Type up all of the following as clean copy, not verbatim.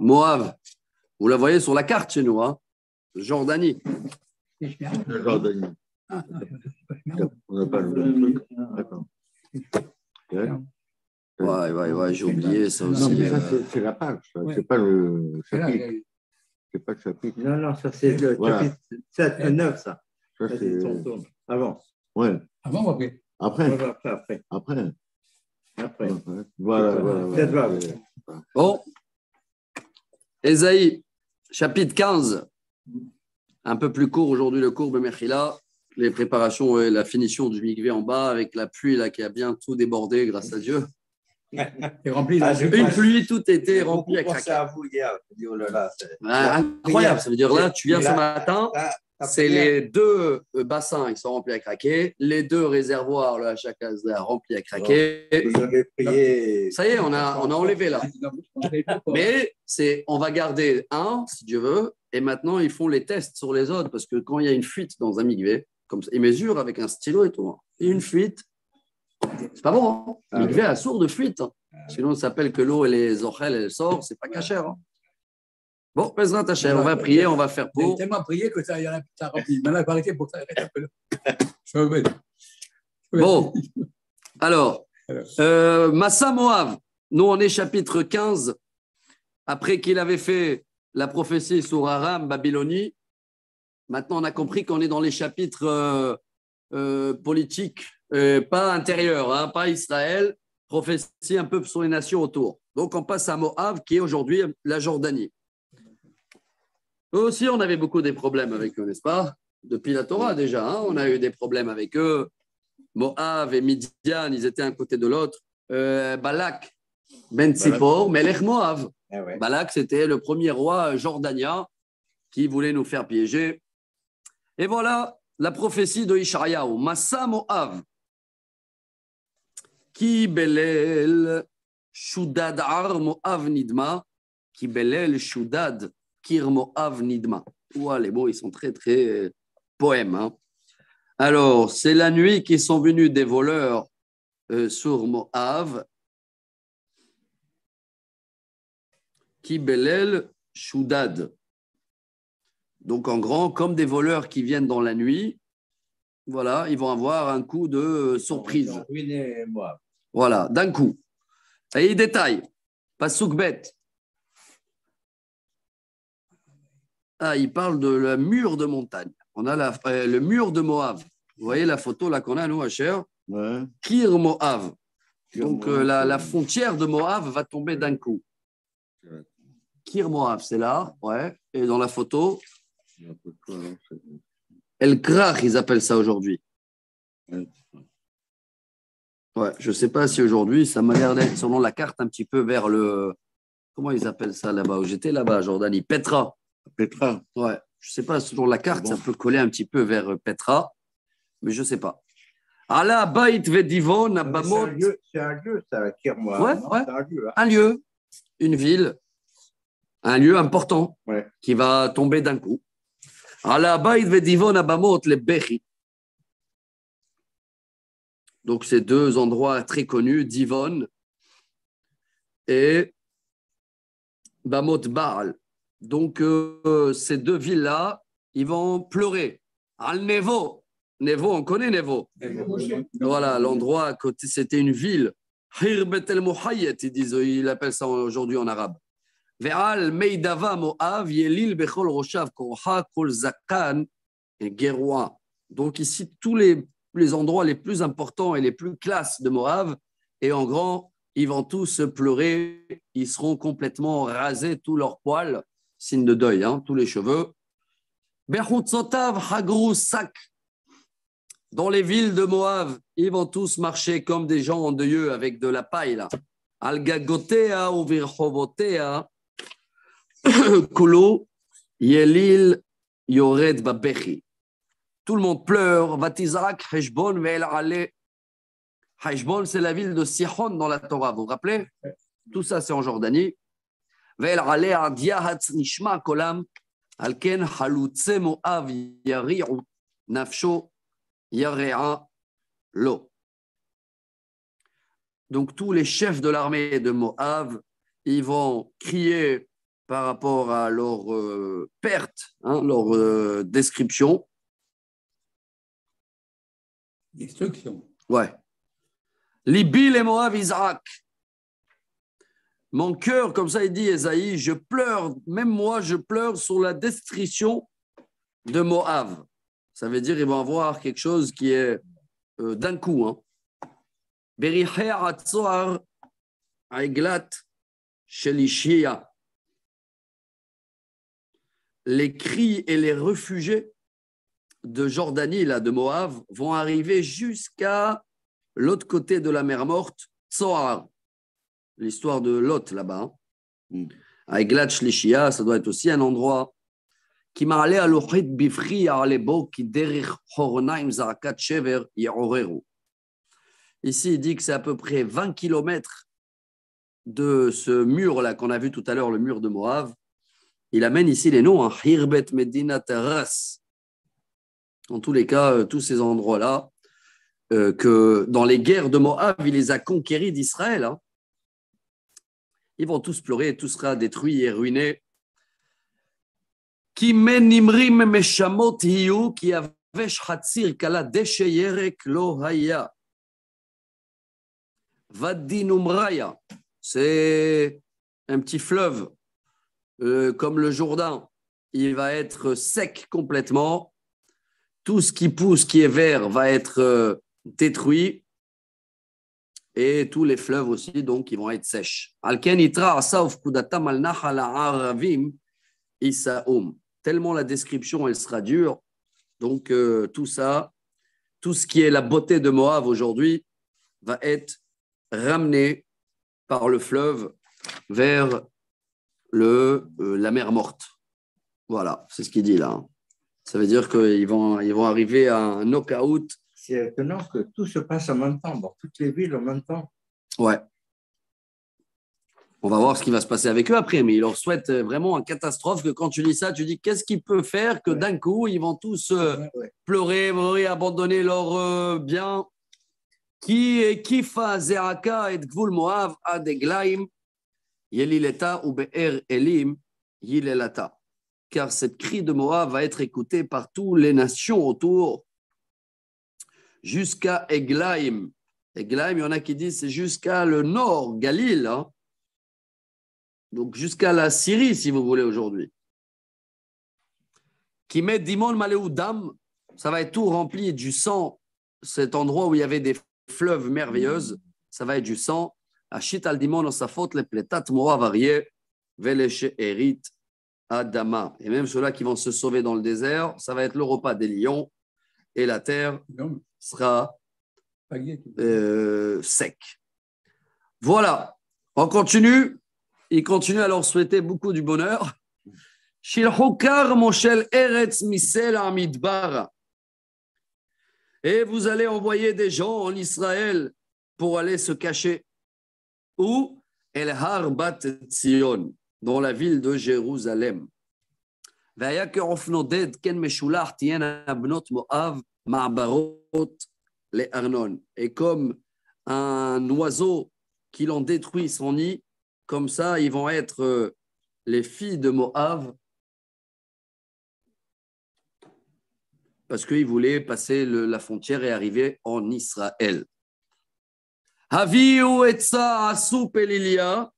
Moab. Vous la voyez sur la carte chez nous, hein? Jordanie. La Jordanie. On n'a pas le truc. D'accord. Ouais, j'ai oublié ça aussi. Non, mais ça, c'est la page. C'est pas le chapitre. C'est pas le chapitre. Non, ça, c'est le chapitre 7 et 9, ça. Ça, c'est... Avant. Ouais. Avant ou après? Après. Après. Voilà. Bon. Ésaïe, chapitre 15. Un peu plus court aujourd'hui, le cours de Mechila. Les préparations et la finition du mikvé en bas avec la pluie là, qui a bien tout débordé, grâce à Dieu. Et rempli Une pluie, tout était rempli à craquer. à vous hier. Oh là là, Incroyable, ça veut dire là, tu viens ce matin, c'est les deux bassins qui sont remplis à craquer, les deux réservoirs, là, chacun remplis à craquer. Vous avez prié. Ça y est, on a enlevé là. Mais on va garder un, si Dieu veut, et maintenant ils font les tests sur les autres, parce que quand il y a une fuite dans un mikvé, comme ça, ils mesurent avec un stylo et tout. Et une fuite, c'est pas bon. Hein. Mikvé a sourd de fuite. Hein. Sinon, ça s'appelle que l'eau et les ochel, elles sortent, c'est pas cachère. Hein. Bon, Bezrat Hashem, on va prier, on va faire pour. J'ai tellement prié que ça a rempli. Maintenant, il faut arrêter pour que ça arrête un peu. Bon, alors, Massa Moav, nous on est chapitre 15, après qu'il avait fait la prophétie sur Aram, Babylonie. Maintenant, on a compris qu'on est dans les chapitres politiques, pas intérieurs, hein, pas Israël, prophétie un peu sur les nations autour. Donc, on passe à Moab, qui est aujourd'hui la Jordanie. Eux aussi, on avait beaucoup de problèmes avec eux, n'est-ce pas? Depuis la Torah déjà, hein, on a eu des problèmes avec eux. Moab et Midian, ils étaient un côté de l'autre. Balak, Ben Tzipor, Melech Moab. Ouais. Balak, c'était le premier roi jordanien qui voulait nous faire piéger. Et voilà la prophétie de Ishayahu. Massa Moab. Ki belel shudad ar Moab nidma. Ki belel shudad kir Moab nidma. Ouah, les mots, ils sont très, très poèmes. Hein. Alors, c'est la nuit qu'ils sont venus des voleurs sur Moab. Ki belel shudad. Donc, en grand, comme des voleurs qui viennent dans la nuit, voilà, ils vont avoir un coup de surprise. Voilà, d'un coup. Et il détaille. Pasuk bet. Ah, il parle de la mur de montagne. On a le mur de Moab. Vous voyez la photo là qu'on a, nous, à Cher. Ouais. Kir Moab. Donc, la frontière de Moab va tomber d'un coup. Kir Moab, c'est là, ouais. Et dans la photo, El Krach, ils appellent ça aujourd'hui. Ouais, je ne sais pas si aujourd'hui, ça m'a l'air d'être, selon la carte, un petit peu vers le. Comment ils appellent ça là-bas? J'étais là-bas, Jordanie. Petra. Petra. Ouais, je ne sais pas, selon la carte, ça peut coller un petit peu vers Petra, mais je ne sais pas. Allah, Bait Vedivon, Abamot. C'est un lieu, ça, Kirmoa. Ouais. C'est un lieu. Hein. Un lieu, une ville, un lieu important qui va tomber d'un coup. Allah, Bait Vedivon, Abamot, les Bechi. Donc, c'est deux endroits très connus, Divon et Bamot Baal. Donc, ces deux villes-là, ils vont pleurer. Al-Nevo. Nevo, on connaît Nevo. Voilà, l'endroit à côté, c'était une ville. Hirbet el-Muhayyet, ils appellent ça aujourd'hui en arabe. Ve'al Meidava Moav, Yelil Bechol Roshav, Korha, Kol Zakan et Geroua. Donc, ici, tous les endroits les plus importants et les plus classes de Moab, et en grand, ils vont tous pleurer, ils seront complètement rasés, tous leurs poils, signe de deuil, hein, tous les cheveux. Bechutzotav Hagrou Sak. Dans les villes de Moab, ils vont tous marcher comme des gens endeuilleux avec de la paille. Là. Al-Gagotea ou Virchovotea, Kulu, Yelil, Yored Babechi. Tout le monde pleure. Vatizrak, Heshbon, Ve'el Ale. Heshbon, c'est la ville de Sihon dans la Torah, vous vous rappelez? Tout ça, c'est en Jordanie. Ve'el Ale, Adiahat, Nishma, Kolam, Alken, Halutse, Moav, Yari'u, Nafsho, Yare'a, Lo. Donc, tous les chefs de l'armée de Moab, ils vont crier par rapport à leur perte, leur description. Destruction. Ouais. Libi les Moab Isaac. Mon cœur, comme ça il dit Esaïe, je pleure, même moi je pleure sur la destruction de Moab. Ça veut dire qu'ils vont avoir quelque chose qui est d'un coup. Beriché Atzoar Aiglat Shelishia. Les cris et les réfugiés de Jordanie, là, de Moab, vont arriver jusqu'à l'autre côté de la mer Morte, Tsoar. L'histoire de Lot là-bas. À Eglat Shlishia, ça doit être aussi un endroit qui m'a allé à l'Ochit Bifri à Alebo, qui derich Horonaim Zarakat Shever Yehoreru. Ici, il dit que c'est à peu près 20 kilomètres de ce mur-là qu'on a vu tout à l'heure, le mur de Moab. Il amène ici les noms, Hirbet Medina Terras. En tous les cas, tous ces endroits-là, que dans les guerres de Moab, il les a conquéris d'Israël. Ils vont tous pleurer, tout sera détruit et ruiné. Ki men nimrim meshamot hiyu ki avesh hatzir kala deshe yerek lo haya. Vaddin umraya. C'est un petit fleuve comme le Jourdain. Il va être sec complètement. Tout ce qui pousse, qui est vert, va être détruit. Et tous les fleuves aussi, donc, ils vont être sèches. Alken itra asauf kudatam al nahal aravim isaum. Tellement la description, elle sera dure. Donc, tout ça, tout ce qui est la beauté de Moab aujourd'hui, va être ramené par le fleuve vers la mer Morte. Voilà, c'est ce qu'il dit là. Ça veut dire qu'ils vont arriver à un knockout. C'est étonnant que tout se passe en même temps, dans toutes les villes en même temps. Ouais. On va voir ce qui va se passer avec eux après, mais il leur souhaite vraiment une catastrophe que quand tu lis ça, tu dis qu'est-ce qu'il peut faire que d'un coup, ils vont tous pleurer, mourir, abandonner leurs biens. Qui fa Zeraka et Gvul Moab ad Eglaim, Yelileta ou Be'er Elim, Yilelata. Car cette cri de Moab va être écoutée par toutes les nations autour jusqu'à Eglaim. Eglaim, il y en a qui disent c'est jusqu'à le nord, Galil, donc jusqu'à la Syrie, si vous voulez, aujourd'hui. Qui met Dimon Maléoudam, ça va être tout rempli du sang, cet endroit où il y avait des fleuves merveilleuses, ça va être du sang. Achit al Dimon osafot le pletat Moab varié, Veleshe Erit Adama. Et même ceux-là qui vont se sauver dans le désert, ça va être le repas des lions et la terre sera sec. Voilà, on continue. Il continue à leur souhaiter beaucoup du bonheur. Shilhokar Moshel Eretz Misel Amidbar. Et vous allez envoyer des gens en Israël pour aller se cacher. Où? El Har Bat Tzion, dans la ville de Jérusalem. Et comme un oiseau qui l'ont détruit son nid, comme ça, ils vont être les filles de Moab parce qu'ils voulaient passer la frontière et arriver en Israël. Haviu etza asu pelilia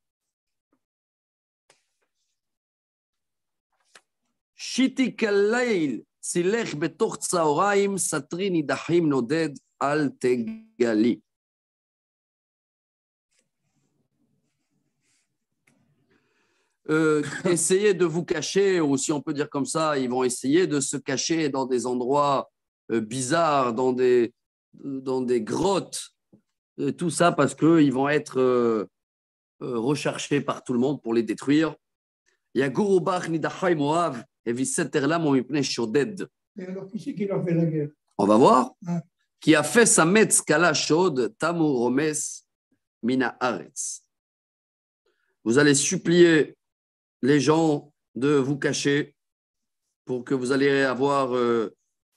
shitik al-layl silech betoch tzaoraim satri nidachim noded al tegali. Essayez de vous cacher, ou si on peut dire comme ça, ils vont essayer de se cacher dans des endroits bizarres, dans des grottes, tout ça parce qu'ils vont être recherchés par tout le monde pour les détruire. Et alors, qui c'est qui leur fait la guerre? On va voir. Qui a fait sa metz kala shod tamu romes mina aretz. Vous allez supplier les gens de vous cacher pour que vous allez avoir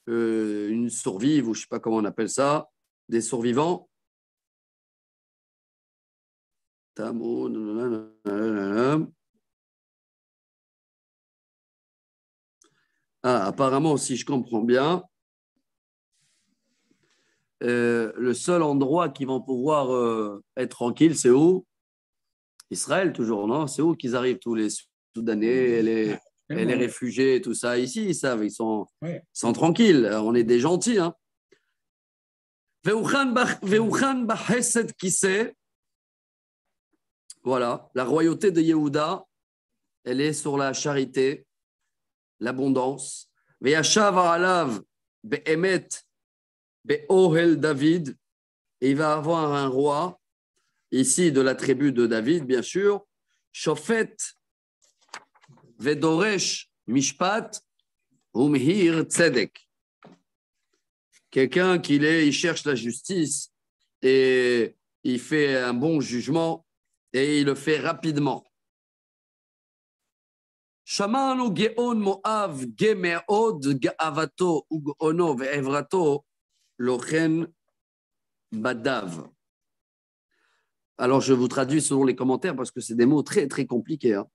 une survive, ou je ne sais pas comment on appelle ça, des survivants. Ah, apparemment, si je comprends bien, le seul endroit qui vont pouvoir être tranquille, c'est où? Israël, toujours, non? C'est où qu'ils arrivent tous les Soudanais et les réfugiés et tout ça ici, ils savent, ils sont tranquilles. On est des gentils. Hein? Voilà, la royauté de Yehuda, elle est sur la charité, l'abondance. Ve'yashav alav be'emet be'ohel David, et il va avoir un roi, ici de la tribu de David, bien sûr, Shofet ve'doresh mishpat umhir tzedek. Quelqu'un il cherche la justice et il fait un bon jugement et il le fait rapidement. Shamanu geon Moav gemeod ga'avato ugono ve'evrato lochen badav. Alors, je vous traduis selon les commentaires parce que c'est des mots très, très compliqués. Hein.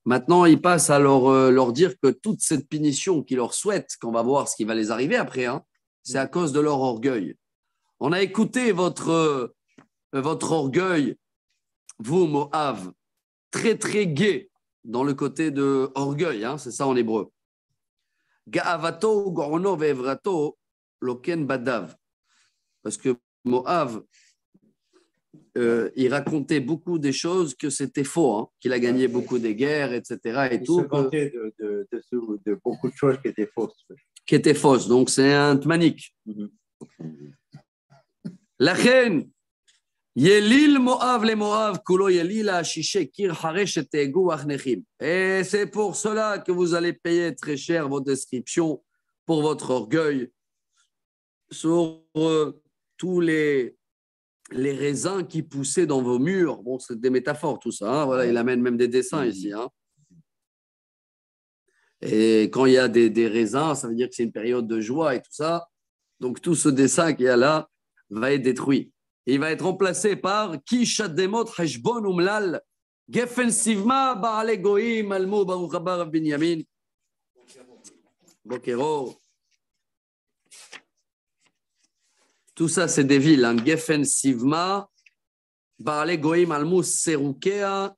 Maintenant, il passe à leur dire que toute cette punition qu'ils leur souhaitent, qu'on va voir ce qui va les arriver après, hein, c'est à cause de leur orgueil. On a écouté votre orgueil, vous, Moav, très, très gai dans le côté de orgueil, hein, c'est ça en hébreu. Ga'avato, gorno ve'evrato, loken badav. Parce que Moav, il racontait beaucoup des choses que c'était faux, hein, qu'il a gagné beaucoup des guerres, etc. Et il tout, se vantait de beaucoup de choses qui étaient fausses. Qui étaient fausses. Donc, c'est un tmanik. La reine, Yelil Moav le Moav, Kulo Yelil Ashishe Kir Haresh Tegu Achnechim. Et c'est pour cela que vous allez payer très cher vos descriptions pour votre orgueil sur tous les raisins qui poussaient dans vos murs. Bon, c'est des métaphores, tout ça. Hein. Voilà, il amène même des dessins ici. Hein. Et quand il y a des raisins, ça veut dire que c'est une période de joie et tout ça. Donc, tout ce dessin qu'il y a là va être détruit. Et il va être remplacé par Ki Shaddemot Heshbon Umlal Gefen Sivma Baale Goim Almo Baruch Haba Rav Binyamin Bokero. Tout ça, c'est des villes. Hein. Gefen Sivma Baale Goim Almo Serukea.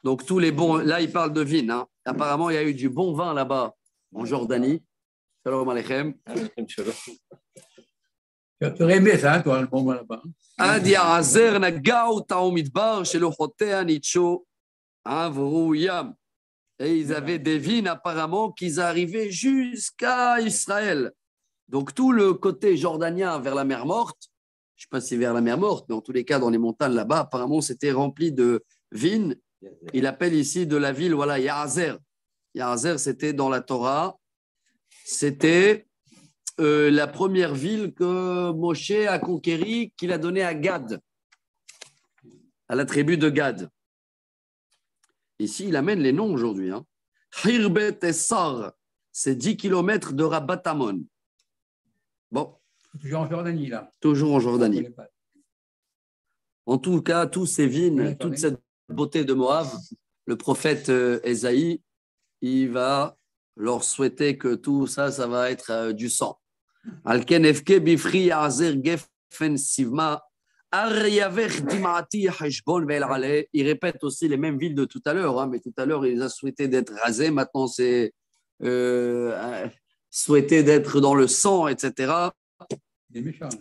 Donc, tous les bons. Là, il parle de vignes. Hein. Apparemment, il y a eu du bon vin là-bas en Jordanie. Shalom Aleichem. Tu aurais aimé ça, toi, le bon vin là-bas. Ad Ya'azer Nagao Taomidbar Shelochotea Nicho Avruyam. Et ils avaient des vignes apparemment qu'ils arrivaient jusqu'à Israël. Donc, tout le côté jordanien vers la mer Morte, je ne sais pas si vers la mer Morte, mais en tous les cas, dans les montagnes là-bas, apparemment, c'était rempli de vignes. Il appelle ici de la ville, voilà, Ya'azer. Ya'azer, c'était dans la Torah. C'était la première ville que Moshe a conquérie, qu'il a donnée à Gad, à la tribu de Gad. Ici, il amène les noms aujourd'hui. Hein. Hirbet et Sar, c'est 10 km de Rabatamon. Bon. Toujours en Jordanie, là. Toujours en Jordanie. En tout cas, tous ces vignes, toute cette beauté de Moab, le prophète Ésaïe, il va leur souhaiter que tout ça, ça va être du sang. Alken efke bifri azer gefen sivma aryaver dimati heshbon vel ale. Il répète aussi les mêmes villes de tout à l'heure, hein, mais tout à l'heure, il a souhaité d'être rasé. Maintenant, c'est souhaité d'être dans le sang, etc.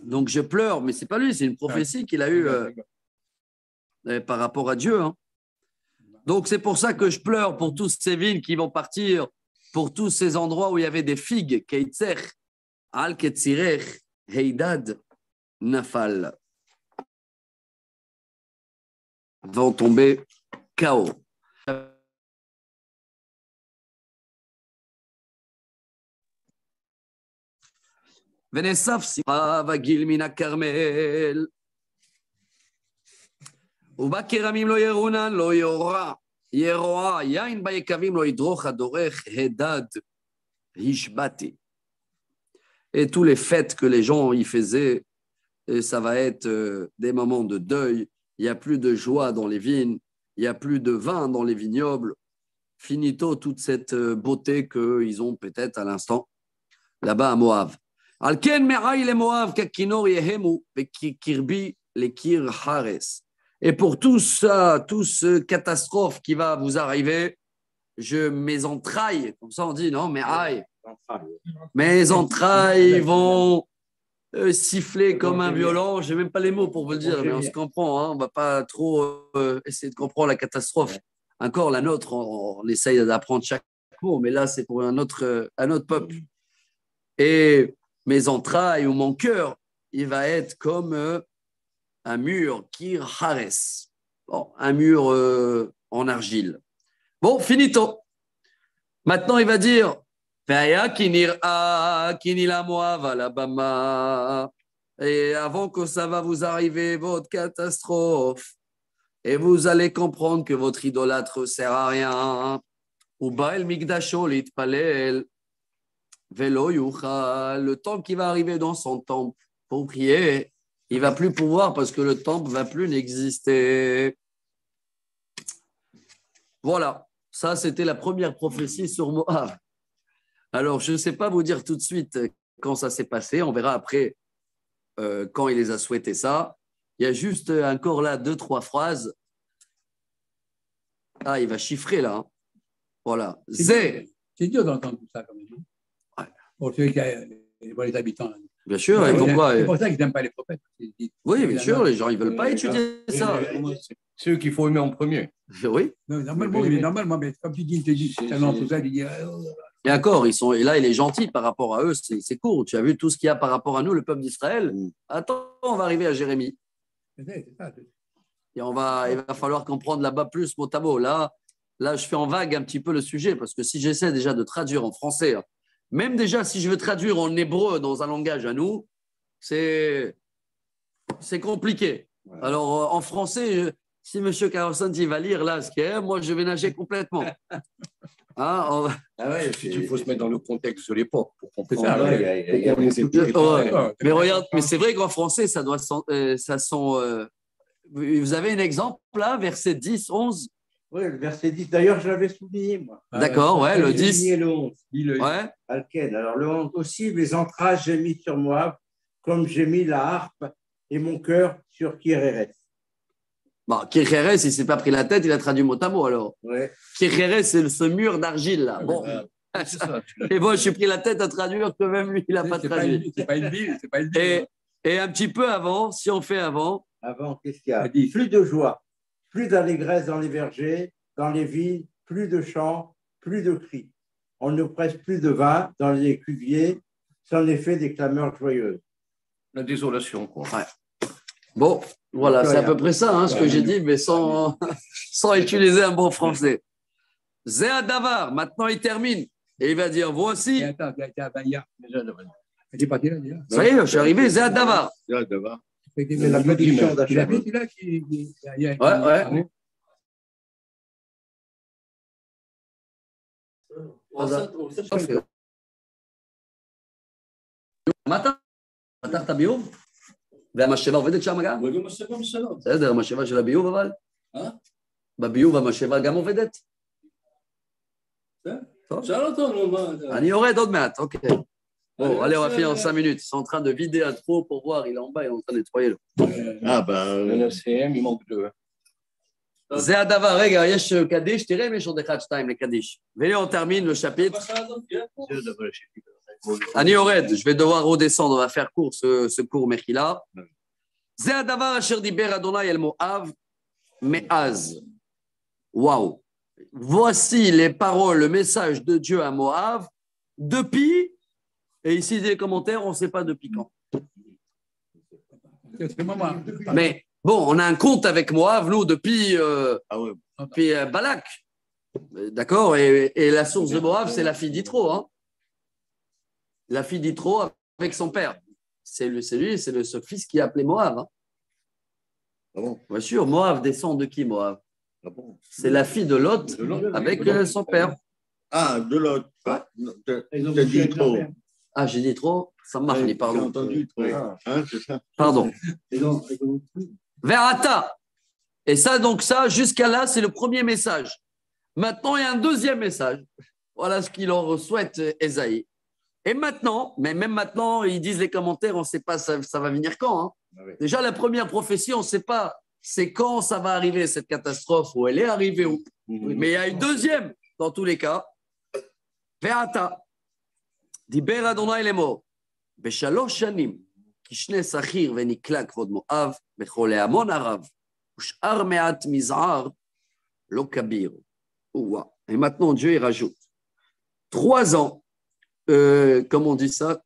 Donc, je pleure, mais c'est pas lui, c'est une prophétie qu'il a eue par rapport à Dieu. Hein. Donc, c'est pour ça que je pleure pour toutes ces villes qui vont partir, pour tous ces endroits où il y avait des figues, Keitzer, Al-Ketzirech, Heidad, Nafal, vont tomber KO. Venesaf Simcha Vagil Mina Carmel. ובכרמים לא ירונן, לא יורה, ירועה, יין ביקבים לא ידרוך, הדורך, הדד, השבתי. Et tous les fêtes que les gens y faisaient, et ça va être des moments de deuil, il n'y a plus de joie dans les vignes, il n'y a plus de vin dans les vignobles, finito toute cette beauté qu'ils ont peut-être à l'instant là-bas à Moab. Alken me'aï le Moab kakinor yehemu kirbi le kir hares. Et pour tout ça, toute cette catastrophe qui va vous arriver, mes entrailles, comme ça on dit, non, mes entrailles vont siffler comme un violon. Je n'ai même pas les mots pour vous le dire, mais on se comprend. Hein, on ne va pas trop essayer de comprendre la catastrophe. Encore la nôtre, on essaye d'apprendre chaque mot, mais là, c'est pour un autre peuple. Et mes entrailles ou mon cœur, il va être comme un mur kir hares, bon, un mur en argile. Bon, finito. Maintenant, il va dire et avant que ça va vous arriver, votre catastrophe, et vous allez comprendre que votre idolâtre ne sert à rien. Le temps qui va arriver dans son temple pour prier, il ne va plus pouvoir parce que le temple ne va plus n'exister. Voilà, ça c'était la première prophétie sur Moab. Alors, je ne sais pas vous dire tout de suite quand ça s'est passé. On verra après quand il les a souhaité ça. Il y a juste encore là 2-3 phrases. Ah, il va chiffrer là. Hein. Voilà. C'est dur d'entendre tout ça quand même. Ouais. Pour ceux qui voient les habitants. Là. Bien sûr. Et pourquoi c'est pour ça qu'ils n'aiment pas les prophètes. Oui, bien sûr. Les gens, ils ne veulent pas étudier ça. C'est eux qu'il faut aimer en premier. Oui. Non, normalement, mais comme tu dis, tellement tout ça, tu dis. Et encore, et là, il est gentil par rapport à eux, c'est court. Tu as vu tout ce qu'il y a par rapport à nous, le peuple d'Israël. Attends, on va arriver à Jérémie. Et il va falloir comprendre là-bas plus mot à mot. Là, je fais en vague un petit peu le sujet, parce que si j'essaie déjà de traduire en français, même déjà si je veux traduire en hébreu dans un langage à nous, c'est compliqué. Ouais. Alors, en français, si M. Carlson va lire là ce qu'il y a, moi, je vais nager complètement. Ah ouais, il faut se mettre dans le contexte de l'époque pour comprendre. Mais regarde, mais c'est vrai qu'en français, ça vous avez un exemple là, verset 10, 11? Oui, le verset 10. D'ailleurs, je l'avais souligné, moi. D'accord, ouais, le 10. Et le 11. Ouais. Alken. Alors, le 11 aussi, les entrailles, j'ai mis sur Moab, comme j'ai mis la harpe et mon cœur sur Kir-Héres. Bon, Kir-Héres, il ne s'est pas pris la tête, il a traduit mot à mot alors. Ouais. Kir-Héres, c'est ce mur d'argile là. Bon. Et moi, je suis pris la tête à traduire que même lui, il n'a pas traduit. C'est pas une ville, c'est pas une ville. Et un petit peu avant, si on fait avant. Avant, qu'est-ce qu'il y a? Plus de joie, plus d'allégresse dans les vergers, dans les vignes, plus de chants, plus de cris. On ne presse plus de vin dans les cuviers, sans effet des clameurs joyeuses. La désolation, quoi. Ouais. Bon, voilà, c'est à peu près ça, hein, ce que j'ai dit, mais sans utiliser un bon français. Zéa Davar, maintenant il termine. Et il va dire, voici. Attends, ça y est, je suis arrivé, Zéa Davar. Zéa Davar. La prédiction d'achat. Ouais. Matin, אתה ביוב? והמשאבה עובדת שם גם? בסדר, המשאבה של הביוב אבל? בביוב המשאבה גם עובדת? אני יורד עוד מעט, אוקיי. Bon, allez, on va finir en 5 minutes. Ils sont en train de vider un trou pour voir. Il est en bas, il est en train de nettoyer. Le CM, il manque deux. זה הדבר, רגע, יש קדיש, תראה אם יש עוד 1, 2 לקדיש. והנה, on termine le chapitre. אני יורד, je vais devoir redescendre, on va faire court ce cours מחילה. זה הדבר אשר דיבר אדוני אל מואב מאז. Waouh. Voici les paroles, le message de Dieu à Moab depuis, et ici des commentaires, on ne sait pas depuis quand. Mais bon, on a un compte avec Moab, nous, depuis Balak. D'accord, et la source de Moab, c'est la fille d'Yitro. Hein. La fille d'Yitro avec son père. C'est ce fils qui est appelé Moab. Hein. Ah bon. Bien sûr, Moab descend de qui, Moab? Ah bon. C'est la fille de Lot avec son père. Ah, de Lot. T'as dit trop. Ah, j'ai dit trop? Ça marche, pardon. J'ai entendu trop. Hein, c'est ça. Pardon. Verata. Et ça, donc ça, jusqu'à là, c'est le premier message. Maintenant, il y a un deuxième message. Voilà ce qu'il leur souhaite, Esaïe. Et maintenant, mais même maintenant, ils disent les commentaires, on ne sait pas ça va venir quand. Hein. Ah oui. Déjà, la première prophétie, on ne sait pas c'est quand ça va arriver, cette catastrophe, où elle est arrivée. Mais il y a une deuxième, dans tous les cas. Ve'ata, diber Adonai lemor, בשלוש שנים, כשני שכיר ונקלע כבוד מואב, בכל ההמון הרב, ושאר מעט מזער, לא כביר. Et maintenant, Dieu, il rajoute 3 ans, comment on dit ça,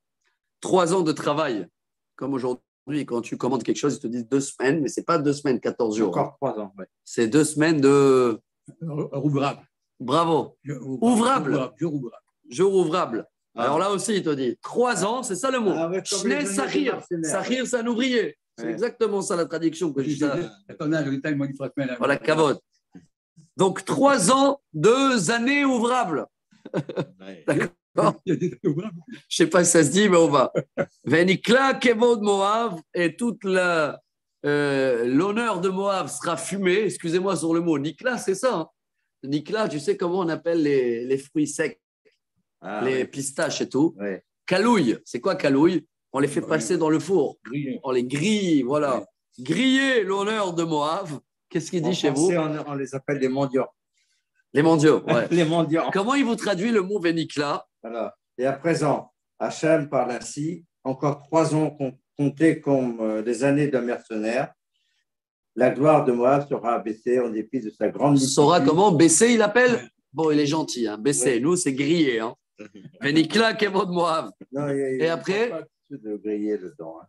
3 ans de travail. Comme aujourd'hui, quand tu commandes quelque chose, ils te disent 2 semaines, mais ce n'est pas 2 semaines, 14 jours. Encore 3 ans, oui. C'est 2 semaines de... Ouvrable. Bravo. Ouvrable. Jour ouvrable. Jour ouvrable. Alors là aussi, il te dit 3 ans, c'est ça le mot. Shnei Sahir. Sahir, c'est un ouvrier. C'est exactement ça la traduction que je dis. Voilà, Kavod. Donc 3 ans, 2 années ouvrables. D'accord. Je ne sais pas si ça se dit, mais on va. Venikla Kevod Moav, et toute l'honneur de Moav sera fumé. Excusez-moi sur le mot. Nikla, c'est ça. Hein. Nikla, tu sais comment on appelle les fruits secs, les pistaches et tout. Ouais. Calouille, c'est quoi calouille? On les fait passer dans le four. Grillé. On les grille, voilà. Griller l'honneur de Moav. Qu'est-ce qu'il dit chez vous? On les appelle les mendiants. Les mendiants, ouais. Les mendiants. Comment il vous traduit le mot Venikla? Voilà. Et à présent, Hachem parle ainsi, encore 3 ans comptés comme les années d'un mercenaire. La gloire de Moab sera abaissée en dépit de sa grande multitude. Saura comment? Baisser, il appelle? Bon, il est gentil, hein. Baisser. Ouais. Nous, c'est griller. Hein. Venikla, Kevod Moav. Et après? Pas de griller dedans. Hein.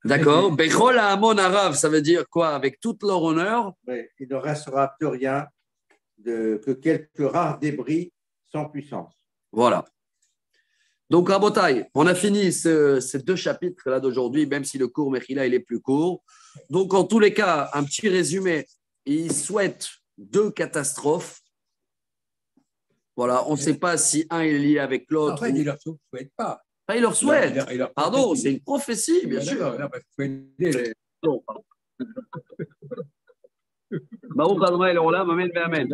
D'accord. Bechol Hamon Arav, ça veut dire quoi? Avec toute leur honneur. Oui, il ne restera plus rien que quelques rares débris sans puissance. Voilà. Donc, Rabotai, on a fini ces 2 chapitres-là d'aujourd'hui, même si le cours Mechila, il est plus court. Donc, en tous les cas, un petit résumé. Il souhaite 2 catastrophes. Voilà, on ne sait pas si un est lié avec l'autre. Après, il ne leur souhaite pas. Ah, il leur souhaite. Pardon, c'est une prophétie, bien sûr. Baruch Adonai Leolam, amen, amen.